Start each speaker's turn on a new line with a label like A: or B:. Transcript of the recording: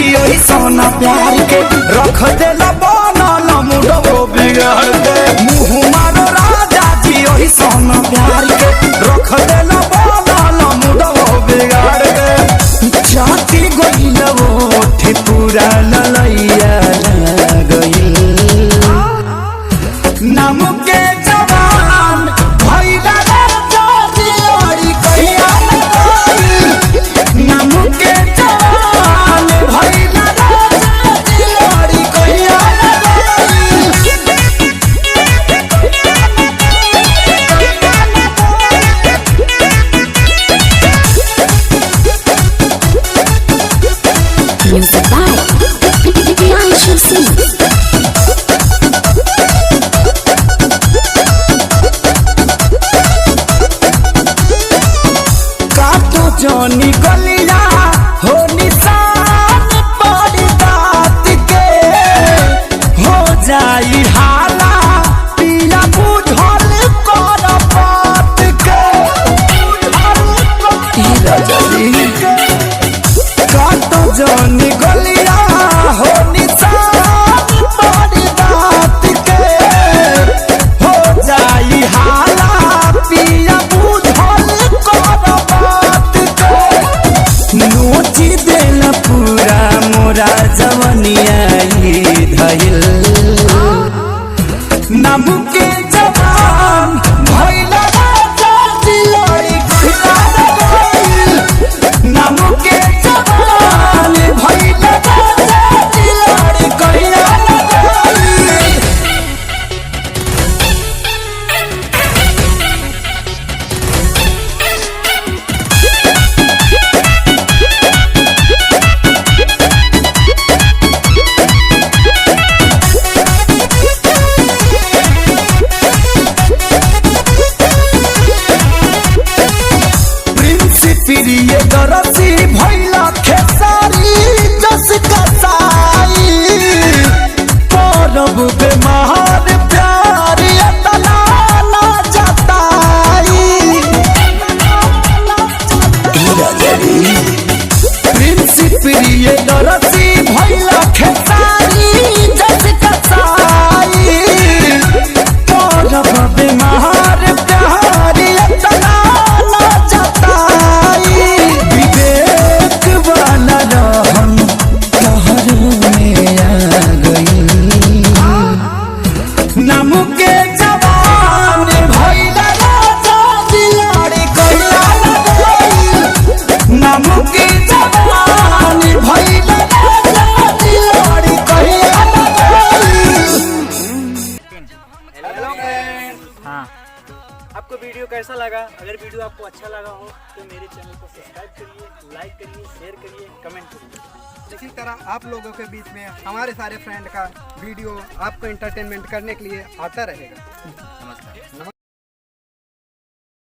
A: प्यार के रख देला बनल मुडो बिगाड़ दे मुँह मारो राजा जी ओही सोना प्यार के रख देला बनल मुडो बिगाड़ दे जाती गइल ओठे पूरा ललैया गइल नाम के जवान भइला राजा जी ओरी कहिया नाम के जवान भइला
B: Music by Priyanshu Singh.
A: काटो जोनी गलिया हो निशान पड़ी बात के हो जाई हाला पिया बुझल कर बात के काटो जोनी गलिया हो निशान पड़ी बात के हो जाई हाला पिया बुझल कर बात के नोची देला पूरा मोरा जवनिया धइल नाम के जवान भइला राजा दिलड़ी कहिला गइल नाम के जवान भइला राजा दिलड़ी कहिला गइल प्रिय दरसी भइला खेसारी जस कसाई परब बेमार प्यार एतना ना जताई प्रिय दरसी भइला खेसारी जस कसाई परब बेमार प्यार एतना ना जताई विवेक वाला रहन कहर में आ गई नाम के जवान भइला राजा दिलाड़ी कहिला गइल नाम के जवान भइला राजा दिलाड़ी कहिला गइल।
C: हेलो फ्रेंड्स, हाँ आपको वीडियो कैसा लगा? अगर वीडियो आपको अच्छा लगा हो तो मेरे चैनल को सब्सक्राइब करिए, लाइक करिए, शेयर करिए, कमेंट करिए।
D: इसी तरह आप लोगों के बीच में हमारे सारे फ्रेंड का वीडियो आपको एंटरटेनमेंट करने के लिए आता रहेगा।
C: नमस्कार।